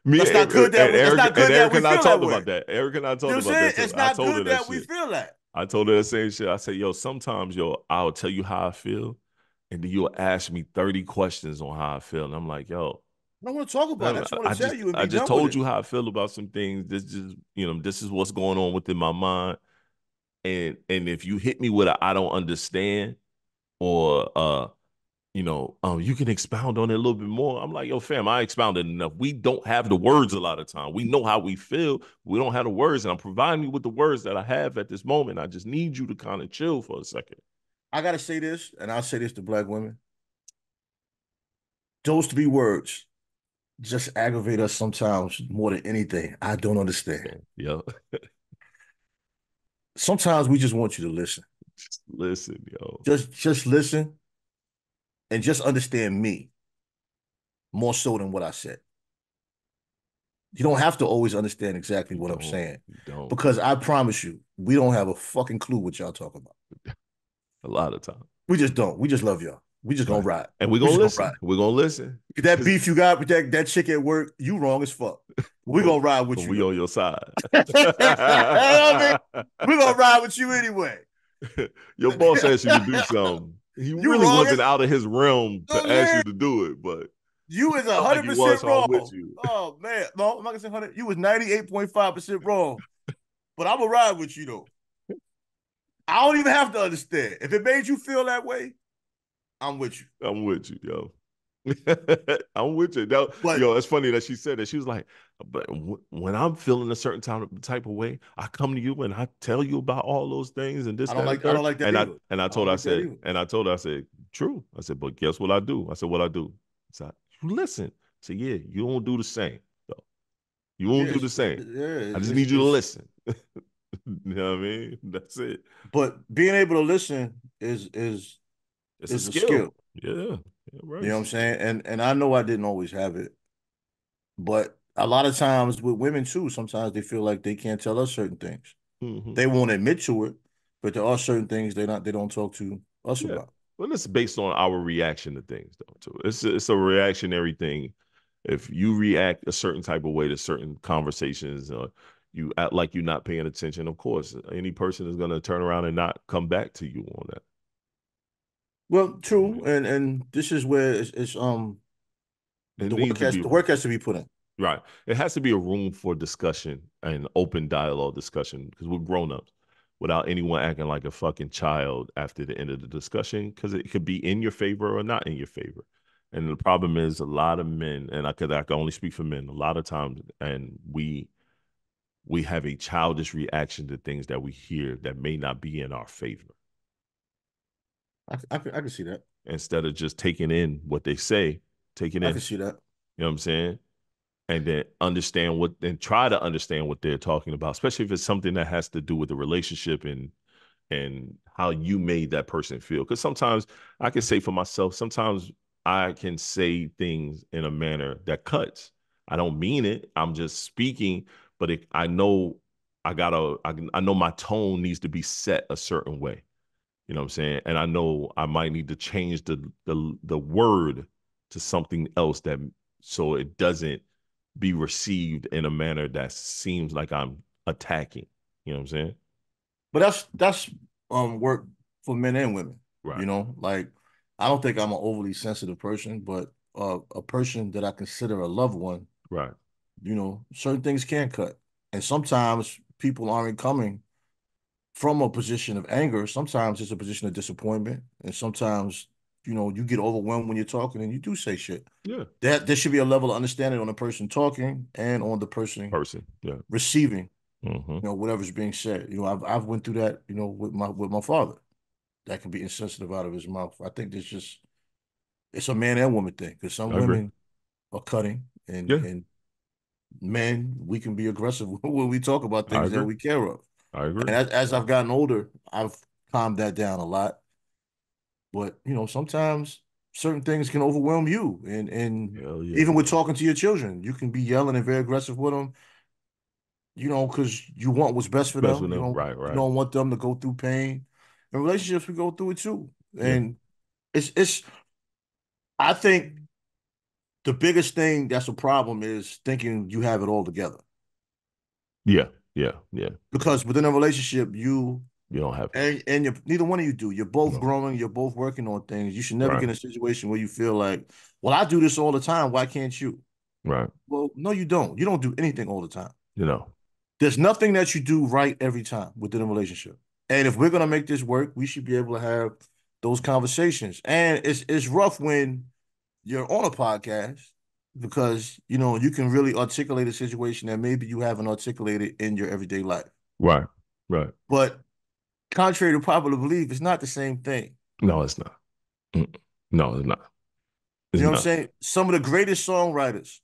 That's not good that Eric we and I feel talked that about that. Eric and I talked about that. It's not good that we feel that. I told her the same shit. I said, yo, sometimes, I'll tell you how I feel, and then you'll ask me 30 questions on how I feel. And I'm like, yo, I don't want to talk about it. I just want to tell you and be I just done told with you how I feel about some things. This just, this is what's going on within my mind. And if you hit me with a I don't understand, or you can expound on it a little bit more. I'm like, yo, fam, I expounded enough. We don't have the words a lot of time. We know how we feel. We don't have the words, and I'm providing you with the words that I have at this moment. I just need you to kind of chill for a second. I got to say this, and I'll say this to black women. Those 3 words just aggravate us sometimes more than anything. I don't understand. Yeah. Sometimes we just want you to listen. Just listen, yo. Just listen and just understand me more so than what I said. You don't have to always understand exactly what I'm saying. Because I promise you, we don't have a fucking clue what y'all talking about. A lot of time. We just don't. We just love y'all. We just gonna ride. And we're gonna listen. We're gonna listen. That beef you got with that chick at work, you wrong as fuck. We're gonna ride with you. We on your side. We're gonna ride with you anyway. Your boss asked you to do something. He really wasn't out of his realm to ask you to do it, but you was 100% wrong. With you. Oh man, no, I'm not gonna say 100. You was 98.5% wrong. But I'm gonna ride with you though. I don't even have to understand. If it made you feel that way, I'm with you. I'm with you, yo. I'm with you. It's funny that she said that. She was like, but when I'm feeling a certain type of way, I come to you and I tell you about all those things and this. I don't like that. And I told her, I said, true. I said, but guess what I do? I said, what I do? I said, you listen. I said, yeah, you don't do the same. So you won't do the same. I just need you to listen. You know what I mean? That's it. But being able to listen is a skill. Yeah. Right. You know what I'm saying? And I know I didn't always have it, but a lot of times with women too, sometimes they feel like they can't tell us certain things. They won't admit to it, but there are certain things they don't talk to us Yeah. about. Well, it's based on our reaction to things, though. Too. It's a reactionary thing. If you react a certain type of way to certain conversations, you act like you're not paying attention. Of course, any person is going to turn around and not come back to you on that. Well, true, and this is where it's It needs to be the work has to be put in. right. It has to be a room for discussion and open dialogue discussion because we're grown ups without anyone acting like a fucking child after the end of the discussion because it could be in your favor or not in your favor. And the problem is a lot of men, and I can only speak for men, a lot of times, and we have a childish reaction to things that we hear that may not be in our favor. I can see that. Instead of just taking in what they say, taking in. I can see that. You know what I'm saying? And then try to understand what they're talking about, especially if it's something that has to do with the relationship and how you made that person feel. Because sometimes I can say for myself, sometimes I can say things in a manner that cuts. I don't mean it. I'm just speaking, but I know I know my tone needs to be set a certain way. You know what I'm saying? And I know I might need to change the word to something else that so it doesn't be received in a manner that seems like I'm attacking. You know what I'm saying? But that's work for men and women. Right. You know, like I don't think I'm an overly sensitive person, but a person that I consider a loved one. Right. You know, certain things can cut, and sometimes people aren't coming from a position of anger. Sometimes it's a position of disappointment, and sometimes you get overwhelmed when you're talking and you do say shit. Yeah. There should be a level of understanding on the person talking and on the person Yeah. receiving. Mm-hmm. Whatever's being said. I've went through that. With my father, that can be insensitive out of his mouth. I think it's a man and woman thing because some women are cutting and men we can be aggressive when we talk about things that we care of. I agree. And as I've gotten older, I've calmed that down a lot. But sometimes certain things can overwhelm you, and even with talking to your children, you can be yelling and very aggressive with them. Because you want what's best for them. Right. You don't want them to go through pain. In relationships, we go through it too. And it's I think the biggest thing that's a problem is thinking you have it all together. Yeah. Because within a relationship, you don't have and neither one of you do. You're both growing, you're both working on things. You should never get in a situation where you feel like, well, I do this all the time. Why can't you? Right. Well, no, you don't. You don't do anything all the time. There's nothing that you do right every time within a relationship. And if we're gonna make this work, we should be able to have those conversations. And it's rough when you're on a podcast because you can really articulate a situation that maybe you haven't articulated in your everyday life. Right. But contrary to popular belief, it's not the same thing. No, it's not. No, it's not. You know what I'm saying? Some of the greatest songwriters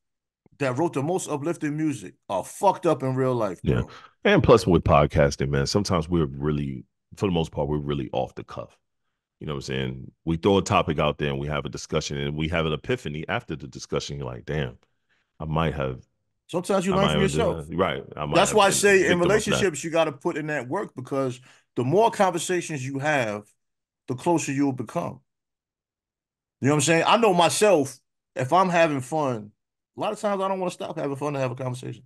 that wrote the most uplifting music are fucked up in real life, bro. Yeah. And plus with podcasting, man, sometimes we're really, for the most part, we're really off the cuff. You know what I'm saying? We throw a topic out there and we have a discussion and we have an epiphany after the discussion. You're like, damn, I might have. Sometimes you learn from yourself. Right. That's why I say in relationships, you got to put in that work because the more conversations you have, the closer you'll become. You know what I'm saying? I know myself, if I'm having fun, a lot of times I don't want to stop having fun to have a conversation.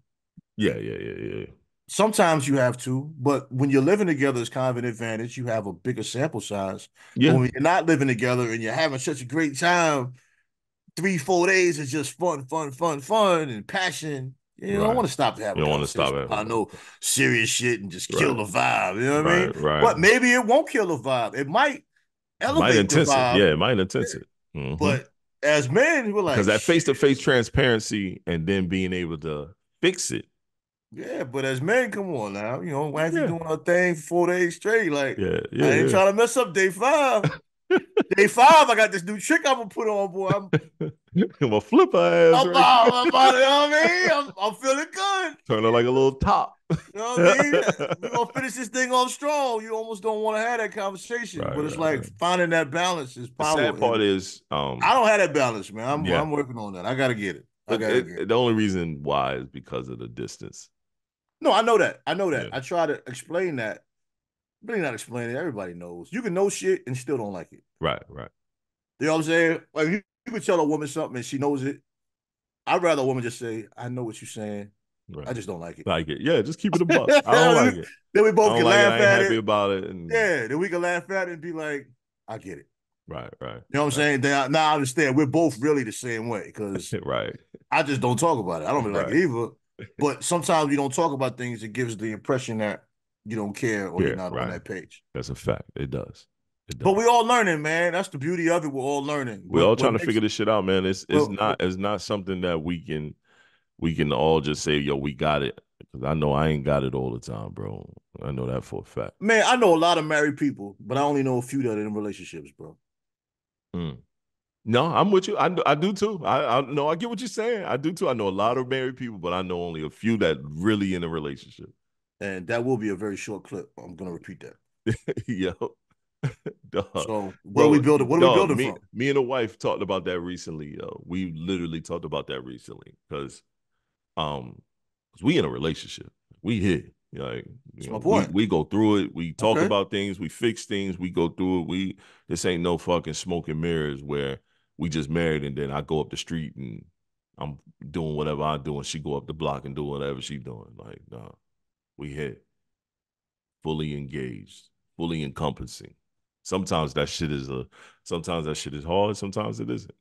Yeah. Sometimes you have to, but when you're living together, it's kind of an advantage. You have a bigger sample size. Yeah. But when you're not living together and you're having such a great time, 3-4 days is just fun and passion. You don't want to stop to have a conversation. I know serious shit and just kill the vibe. You know what I mean? Right. But maybe it won't kill the vibe. It might elevate the vibe. Yeah, it might intense it. Mm-hmm. But as men, we're like, because that face-to-face transparency and then being able to fix it. Yeah, but as men, come on now. Wifey doing her thing for 4 days straight. Like, I ain't trying to mess up day 5. Day 5, I got this new trick I'm gonna put on, boy. I'm gonna flip her ass. You know what I mean? I'm feeling good. Turn her like a little top. You know what I mean? We're gonna finish this thing off strong. You almost don't want to have that conversation. But it's finding that balance is power. The sad part is I don't have that balance, man. I'm working on that. I gotta get it. I gotta get it. The only reason why is because of the distance. No, I know that. I know that. Yeah. I try to explain that. Really not explaining it. Everybody knows. You can know shit and still don't like it. Right, right. You know what I'm saying? Like you can tell a woman something and she knows it. I'd rather a woman just say, I know what you're saying. Right. I just don't like it. Like it. Yeah, just keep it a buck. I don't like it. Then we I both don't can like it. laugh I ain't at happy it. about it. And Yeah, then we can laugh at it and be like, I get it. right, right. You know what I'm saying? Now I understand we're both really the same way because right. I just don't talk about it. I don't really like Right. it either. But sometimes you don't talk about things, it gives the impression that you don't care or you're not on that page. That's a fact. It does. But we all learning, man. That's the beauty of it. We're all learning. We're all trying to figure this shit out, man. It's not something that we can all just say, yo, we got it. Because I know I ain't got it all the time, bro. I know that for a fact. Man, I know a lot of married people, but I only know a few that are in relationships, bro. No, I'm with you. I do too. I know. I get what you're saying. I do too. I know a lot of married people, but I know only a few that really in a relationship. And that will be a very short clip. I'm gonna repeat that. Yo. Dog. So what are we building from? Me and the wife talked about that recently, yo. We literally talked about that recently because we in a relationship. We here. Like, my point. We go through it. We talk about things. We fix things. We go through it. This ain't no fucking smoke and mirrors where we just married and then I go up the street and I'm doing whatever I'm doing. She go up the block and do whatever she doing. Like, nah, we here. Fully engaged, fully encompassing. Sometimes that shit is hard. Sometimes it isn't.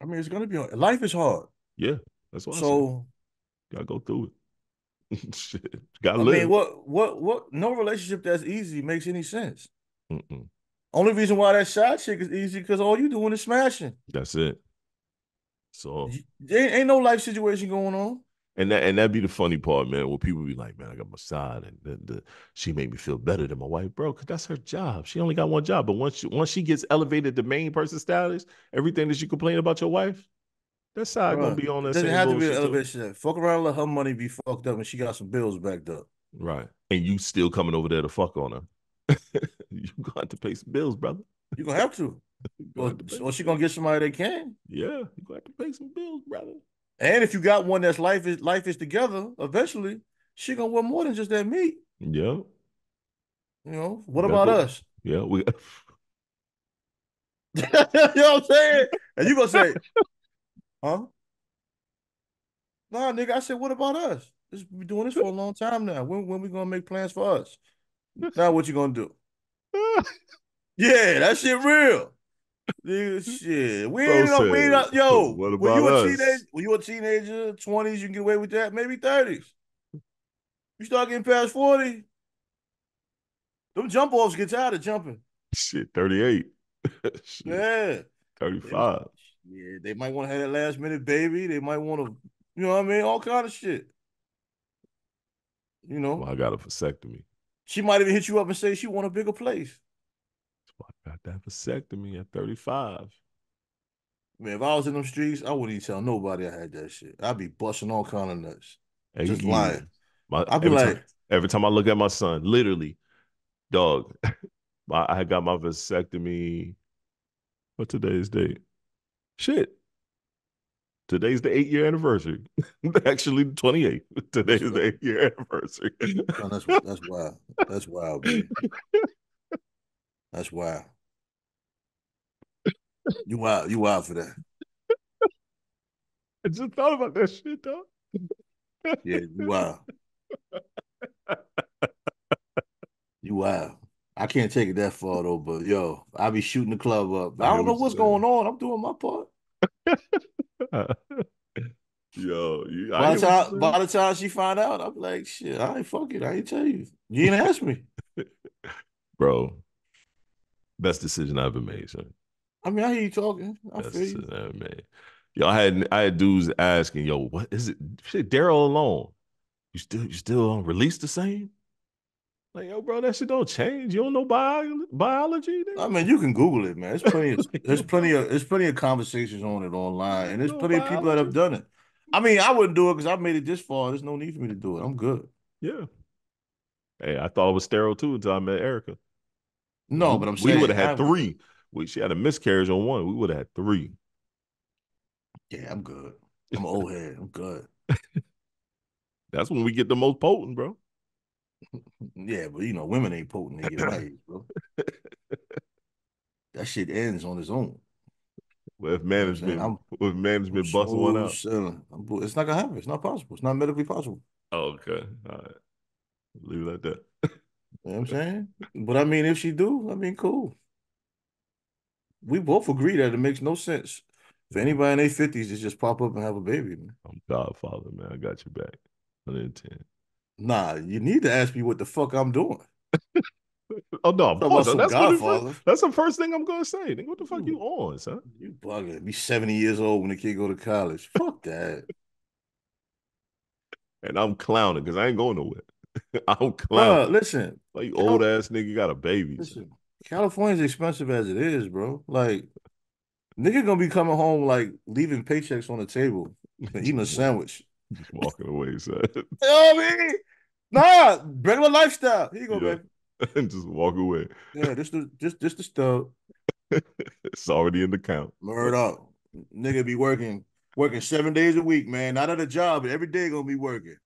I mean, it's gonna be hard. Life is hard. Yeah, that's why. So gotta go through it. Shit, gotta I live. mean, what? No relationship that's easy makes any sense. Only reason why that side chick is easy because all you doing is smashing. That's it. So ain't no life situation going on. And that'd be the funny part, man. Where people be like, man, I got my side, and she made me feel better than my wife, bro, because that's her job. She only got one job, but once she gets elevated to main person status, everything that you complain about your wife, that side gonna be on that. It doesn't same have to be an bullshit, elevation. Fuck around, and let her money be fucked up, and she got some bills backed up. Right, and you still coming over there to fuck on her. You gonna have to pay some bills, brother. You gonna have to. Or she gonna get somebody that can. Yeah, you gonna have to pay some bills, brother. And if you got one that's life is together, eventually she gonna want more than just that meat. Yeah. You know, what about us? Yeah, we you know what I'm saying? And you gonna say, huh? Nah, nigga, I said, what about us? We doing this for a long time now. When we gonna make plans for us? Now what you gonna do? Yeah, that shit real. Dude, shit. We ain't yo. What about us? When you a teenager, 20s, you can get away with that. Maybe 30s. You start getting past 40, them jump offs get tired of jumping. Shit, 38. Shit. Yeah. 35. Yeah, they might want to have that last minute baby. They might want to, you know what I mean? All kind of shit. You know? Well, I got a vasectomy. She might even hit you up and say she want a bigger place. I got that vasectomy at 35. Man, if I was in them streets, I wouldn't even tell nobody I had that shit. I'd be busting all kind of nuts. Hey, just lying. I'd be every time I look at my son, literally, dog, I got my vasectomy. What today's date? Shit. Today's the 8-year anniversary. Actually, 28th. Today's the 8-year anniversary. No, that's wild. That's wild, baby. That's wild. You wild for that. I just thought about that shit, dog. Yeah, you wild. You wild. I can't take it that far though, but yo, I be shooting the club up. I don't know what's going on. I'm doing my part. Yo, by the time she find out, I'm like, shit, I ain't fuck it. I ain't tell you. You ain't ask me. Bro, best decision I ever made, son. I mean, I hear you talking. I feel you. I ever made. Yo, I had dudes asking, yo, what is it? Shit, Daryl alone. You still release the same? Like, yo, bro, that shit don't change. You don't know biology? I mean, you can Google it, man. There's plenty of conversations on it online, and there's plenty of people that have done it. I mean, I wouldn't do it because I've made it this far. There's no need for me to do it. I'm good. Yeah. Hey, I thought it was sterile too until I met Erica. No, but I'm saying we would have had 3. She had a miscarriage on 1. We would have had 3. Yeah, I'm good. I'm an old head. I'm good. That's when we get the most potent, bro. Yeah, but you know, women ain't potent. They get my age, bro. That shit ends on its own. Well, if You know what I'm saying? I'm management busts one smooth out. sailing. It's not gonna happen. It's not possible. It's not medically possible. Oh, okay. All right. Leave it like that. You know what I'm saying? But I mean, if she do, I mean, cool. We both agree that it makes no sense for Yeah, anybody in their 50s to just pop up and have a baby, man. I'm Godfather, man. I got your back. 110. Nah, you need to ask me what the fuck I'm doing. Oh no, of Talk about course. some Godfather. That's the first thing I'm gonna say. Nigga, what the fuck You you on, son? bugging. Be 70 years old when the kid go to college. Fuck that. And I'm clowning because I ain't going nowhere. I'm clowning. Bro, listen. Like you old Cal ass nigga got a baby, son. listen. California's expensive as it is, bro. Like, nigga gonna be coming home, like, leaving paychecks on the table and eating Just, a sandwich. just walking away, son. You know what I mean? Nah, regular lifestyle. Here you go, Yeah. baby. Just walk away. Yeah, this the stuff. It's already in the count. Word up. Nigga be working 7 days a week, man. Not at a job, but every day gonna be working.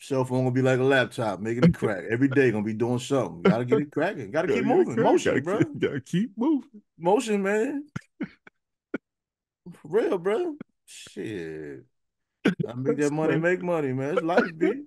Cell phone gonna be like a laptop, making it crack. Every day gonna be doing something. Gotta get it cracking. Gotta Gotta keep get it moving. cracked. Motion, bro. Gotta keep moving. Motion, man. For real, bro. Shit. I make that That's money, crazy. make money, man. It's life, B.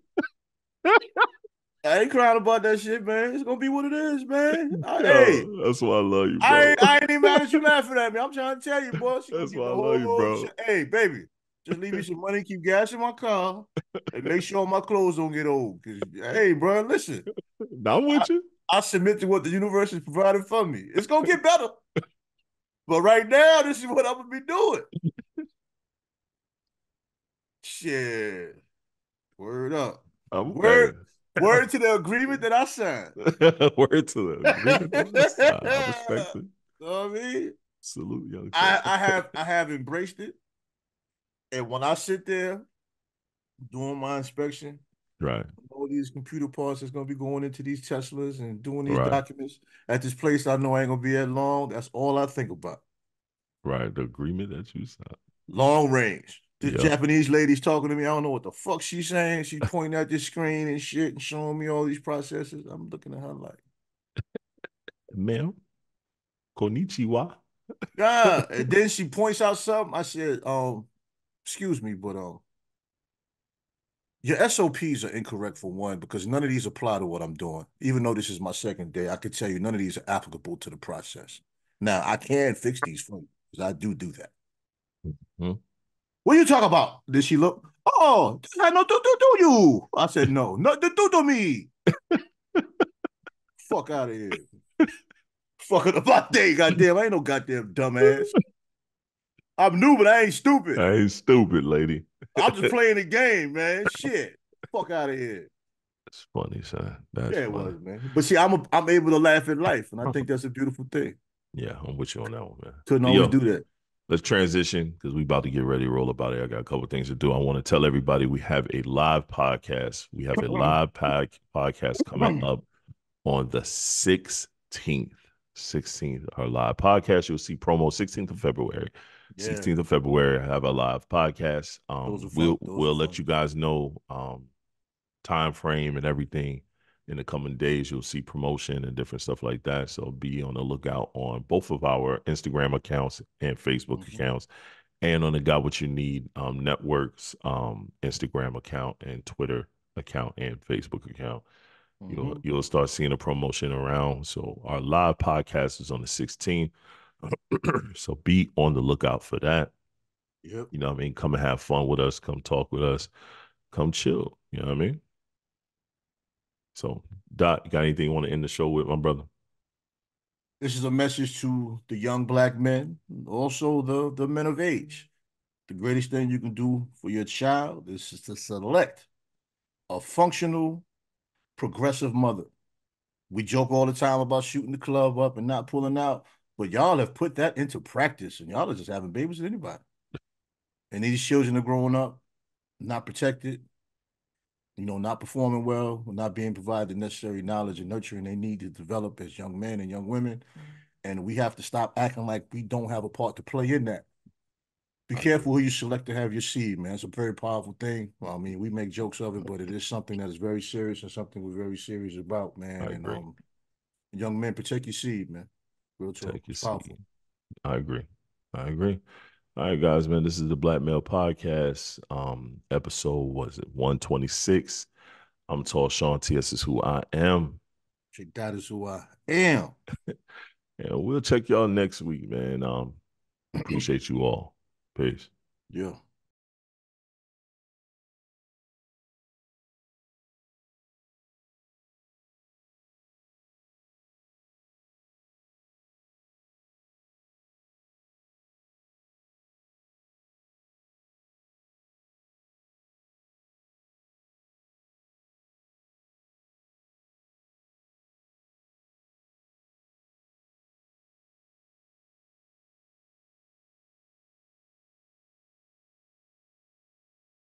I ain't crying about that shit, man. It's gonna be what it is, man. Hey, Yo, that's why I love you, I bro. ain't, I ain't even mad at you laughing at me. I'm trying to tell you, boy. She gonna That's get why the I love you, whole bro. shit. Hey, baby, just leave me some money, keep gas in my car, and make sure my clothes don't get old. Cause hey, bro, listen, Now I'm with you. I submit to what the universe is providing for me. It's gonna get better. But right now, this is what I'm gonna be doing. Shit. Word up. I'm Word, okay. word to the agreement that I signed. Word to the agreement that I respect it. You know what I mean? Salute, young I, sir. I have I have embraced it. And when I sit there doing my inspection, Right, all these computer parts that's gonna be going into these Teslas and doing these right, documents at this place I know I ain't gonna be that long. That's all I think about. right. The agreement that you signed. Long range. This Yep. Japanese lady's talking to me. I don't know what the fuck she's saying. She's pointing at this screen and shit and showing me all these processes. I'm looking at her like, Ma'am, konnichiwa. yeah. And then she points out something. I said, excuse me, but your SOPs are incorrect for one, because none of these apply to what I'm doing. Even though this is my second day, I can tell you none of these are applicable to the process. Now, I can fix these for you because I do that. Hmm? What are you talking about? Did she look? Oh, this had no do you. I said, no, no do me. Fuck out of here. Fucking about day, goddamn. I ain't no goddamn dumbass. I'm new, but I ain't stupid. I ain't stupid, lady. I'm just playing the game, man. Shit. Fuck out of here. That's funny, son. That's Yeah, it funny. was, man. But see, I'm able to laugh at life, and I think that's a beautiful thing. Yeah, I'm with you on that one, man. Couldn't But always yo, do that. let's transition because we about to get ready to roll about it. I got a couple things to do. I want to tell everybody we have a live podcast. We have a live podcast coming up on the 16th. 16th, our live podcast. You'll see promo 16th of February. Yeah, 16th of February, I have a live podcast. those are fun. We'll let you guys know time frame and everything in the coming days. You'll see promotion and different stuff like that. So be on the lookout on both of our Instagram accounts and Facebook accounts, and on the Got What You Need networks, Instagram account and Twitter account and Facebook account. You'll start seeing a promotion around. So our live podcast is on the 16th. So be on the lookout for that. Yep. You know what I mean? Come and have fun with us. Come talk with us. Come chill. You know what I mean? So, Dot, you got anything you want to end the show with, my brother? This is a message to the young black men, also the men of age. The greatest thing you can do for your child is to select a functional, progressive mother. We joke all the time about shooting the club up and not pulling out, but y'all have put that into practice, and y'all are just having babies with anybody. And these children are growing up not protected, not performing well, not being provided the necessary knowledge and nurturing they need to develop as young men and young women. And we have to stop acting like we don't have a part to play in that. Be careful who you select to have your seed, man. It's a very powerful thing. Well, I mean, we make jokes of it, but it is something that is very serious and something we're very serious about, man. I And agree. young men, protect your seed, man. Real talk. Take your It's powerful. seed. I agree. I agree. All right, guys, man. This is the Black Male Podcast. Episode was it 126. I'm TALLSHON. TS is who I am. That is who I am. And we'll check y'all next week, man. Appreciate you all. Peace. Yeah.